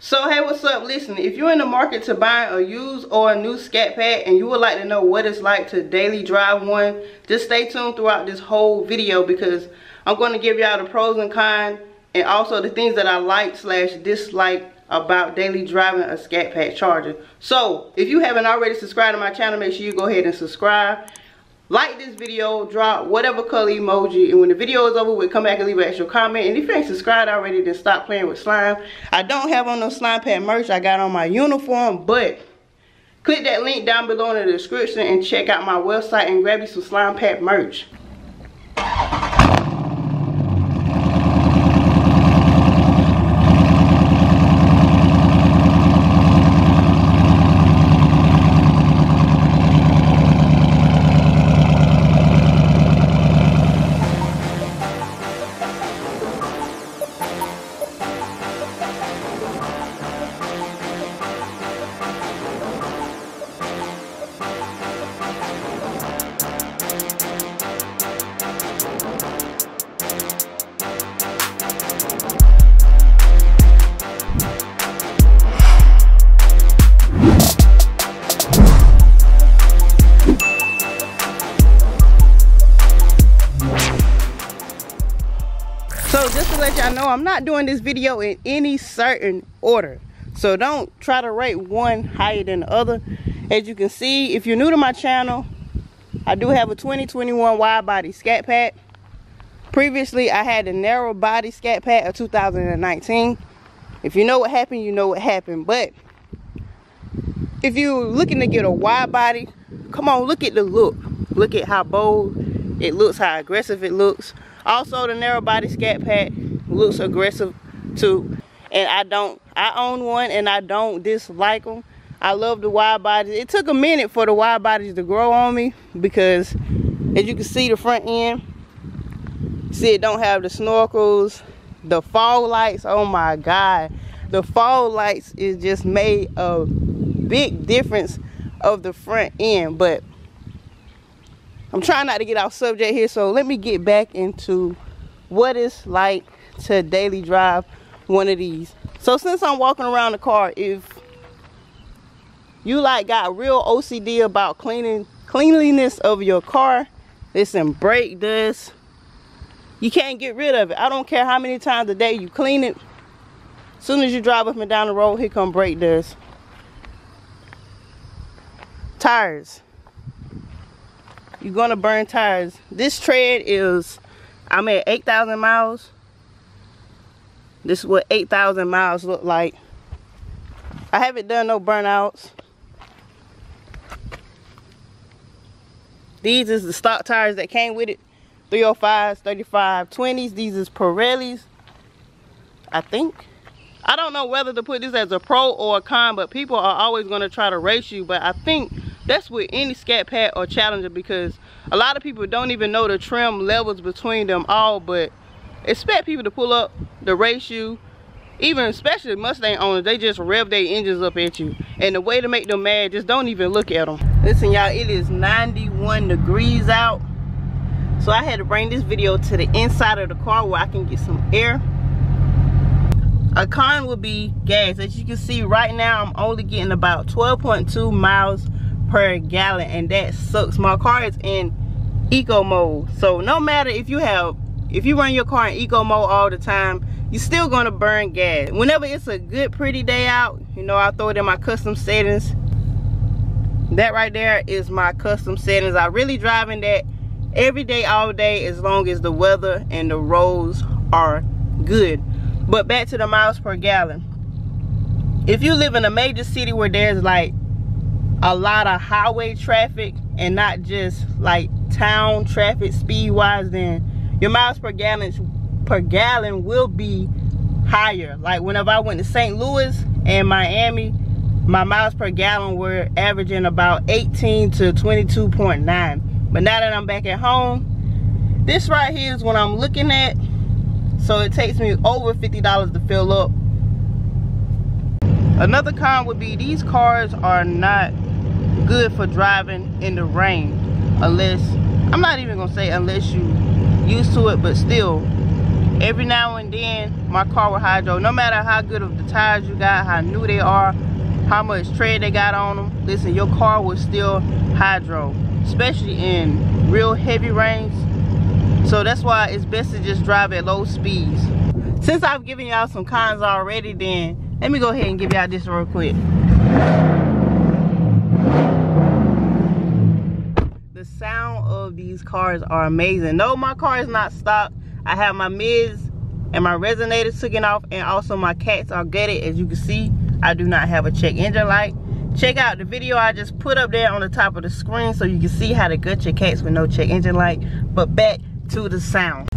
So hey, what's up? Listen, if you're in the market to buy a used or a new scat pack and you would like to know what it's like to daily drive one, just stay tuned throughout this whole video because I'm going to give y'all the pros and cons and also the things that I like / dislike about daily driving a scat pack charger. So if you haven't already subscribed to my channel, make sure you go ahead and subscribe. Like this video, drop whatever color emoji, and when the video is over with, come back and leave an extra comment. And if you ain't subscribed already, then stop playing with slime. I don't have on no slime pack merch. I got on my uniform, but click that link down below in the description and check out my website and grab you some slime pack merch. So just to let y'all know, I'm not doing this video in any certain order. So don't try to rate one higher than the other. As you can see, if you're new to my channel, I do have a 2021 wide body scat pack. Previously, I had a narrow body scat pack of 2019. If you know what happened, you know what happened. But if you're looking to get a wide body, come on, look at the look. Look at how bold it looks, how aggressive it looks. Also, the narrow body scat pack looks aggressive too. And I own one and I don't dislike them. I love the wide bodies. It took a minute for the wide bodies to grow on me because as you can see, the front end, see, it don't have the snorkels, the fog lights. Oh my God, the fog lights is just made a big difference of the front end. But I'm trying not to get off subject here, so let me get back into what it's like to daily drive one of these. So since I'm walking around the car, if you like got real OCD about cleanliness of your car, listen, brake dust, you can't get rid of it. I don't care how many times a day you clean it. As soon as you drive up and down the road, here come brake dust. Tires. You're gonna burn tires. This tread is, I'm at 8,000 miles. This is what 8,000 miles look like. I haven't done no burnouts. These is the stock tires that came with it. 305s, 3520s. These is Pirellis, I think. I don't know whether to put this as a pro or a con, but people are always gonna try to race you. But I think that's with any scat pack or challenger because a lot of people don't even know the trim levels between them all, but expect people to pull up to race you. Even especially Mustang owners, they just rev their engines up at you. And the way to make them mad, just don't even look at them. Listen y'all, it is 91 degrees out. So I had to bring this video to the inside of the car where I can get some air. A con would be gas. As you can see right now, I'm only getting about 12.2 miles per gallon, and that sucks. My car is in eco mode, so no matter if you run your car in eco mode all the time, you're still gonna burn gas. Whenever it's a good pretty day out, you know, I throw it in my custom settings. That right there is my custom settings. I really driving that every day, all day, as long as the weather and the roads are good. But back to the miles per gallon. If you live in a major city where there's like a lot of highway traffic and not just like town traffic speed wise, then your miles per gallon will be higher. Like whenever I went to St. Louis and Miami, my miles per gallon were averaging about 18 to 22.9. But now that I'm back at home, this right here is what I'm looking at. So it takes me over $50 to fill up. Another con would be these cars are not good for driving in the rain, unless, I'm not even gonna say unless you used to it, but still, every now and then my car will hydro. No matter how good of the tires you got, how new they are, how much tread they got on them, listen, your car will still hydro, especially in real heavy rains. So that's why it's best to just drive at low speeds. Since I've given y'all some cons already, then let me go ahead and give y'all this real quick. The sound of these cars are amazing. No, my car is not stock. I have my mids and my resonators taken off, and also my cats are gutted. As you can see, I do not have a check engine light. Check out the video I just put up there on the top of the screen so you can see how to gut your cats with no check engine light. But back to the sound.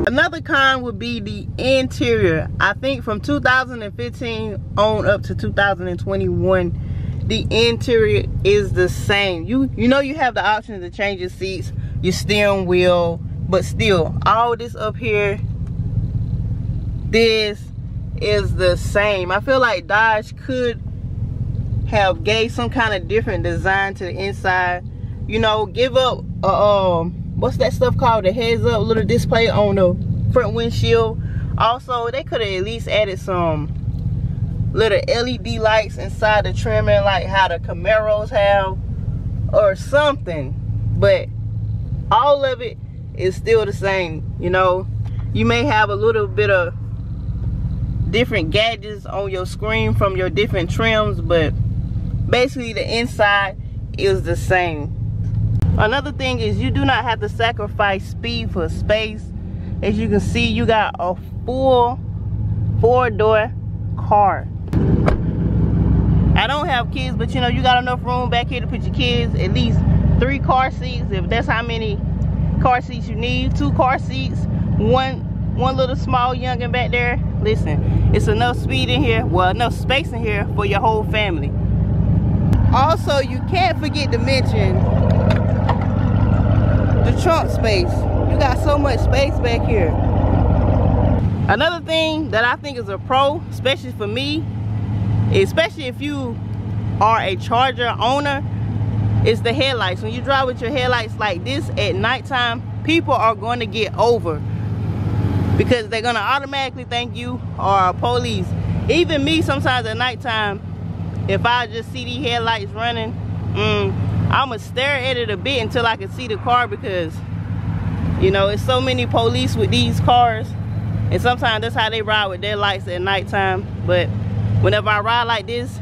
Another con would be the interior. I think from 2015 on up to 2021, the interior is the same. You know you have the option to change your seats, your steering wheel, but still all this up here, this is the same. I feel like Dodge could have gave some kind of different design to the inside. You know, give up what's that stuff called, the heads up little display on the front windshield. Also, they could have at least added some little LED lights inside the trimming, like how the Camaros have, or something. But all of it is still the same. You know, you may have a little bit of different gadgets on your screen from your different trims, but basically the inside is the same. Another thing is you do not have to sacrifice speed for space. As you can see, you got a full 4-door car. I don't have kids, but you know, you got enough room back here to put your kids, at least 3 car seats, if that's how many car seats you need. 2 car seats, one little small youngin back there. Listen, it's enough speed in here, well, enough space in here for your whole family. Also, you can't forget to mention the trunk space. You got so much space back here. Another thing that I think is a pro, especially for me, especially if you are a Charger owner, is the headlights. When you drive with your headlights like this at nighttime, people are going to get over, because they're going to automatically think you are police. Even me, sometimes at nighttime, if I just see these headlights running, I'm going to stare at it a bit until I can see the car, because you know, it's so many police with these cars, and sometimes that's how they ride with their lights at nighttime. But whenever I ride like this,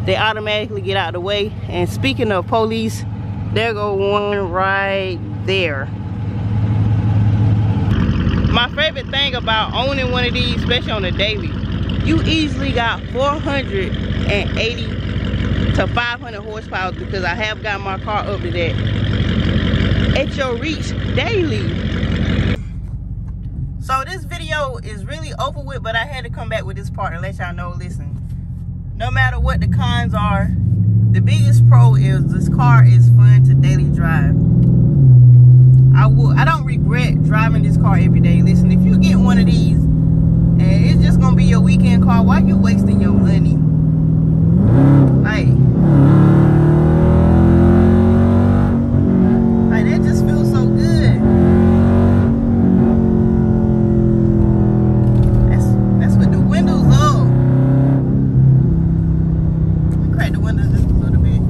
they automatically get out of the way. And speaking of police, there go one right there. My favorite thing about owning one of these, especially on a daily, you easily got 480 to 500 horsepower, because I have got my car up to that, at your reach daily. So this video is really over with, but I had to come back with this part and let y'all know, listen, no matter what the cons are, the biggest pro is this car is fun to daily drive. I don't regret driving this car every day. Listen, if you get one of these and it's just gonna be your weekend car, why you wasting your money? Like that just feels so good. That's with the windows up. Let me crack the windows just a little bit.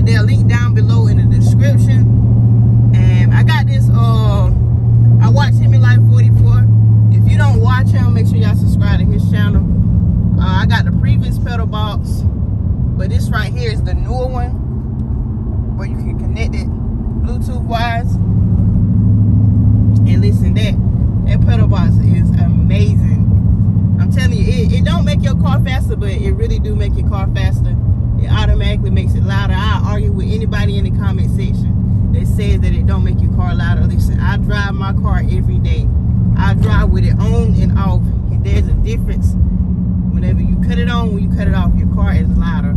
put their link down below in the description. And I got this, I watch him in Life 44. If you don't watch him, make sure y'all subscribe to his channel. I got the previous pedal box, but this right here is the newer one, where you can connect it Bluetooth wise. And listen, that pedal box is amazing. I'm telling you, it don't make your car faster, but it really do make your car faster. It automatically makes it louder. I argue with anybody in the comment section that says that it don't make your car louder. Listen, I drive my car every day. I drive with it on and off, and there's a difference. Whenever you cut it on, when you cut it off, your car is louder.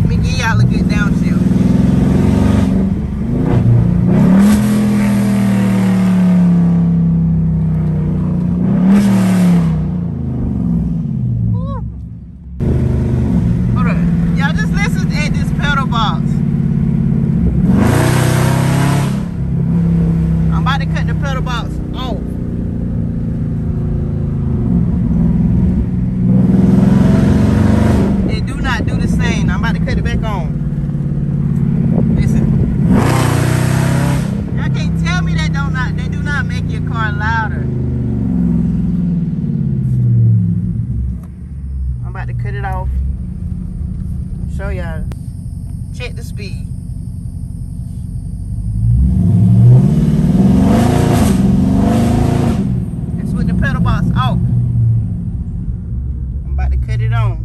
Let me give y'all a good downshift. Hold on. Y'all just listen at this pedal box. I'm about to cut the pedal box off. Do the same. I'm about to cut it back on. Listen. Y'all can't tell me they do not make your car louder. I'm about to cut it off. Show y'all. Check the speed. That's with the pedal box off. I'm about to cut it on.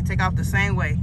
Take off the same way.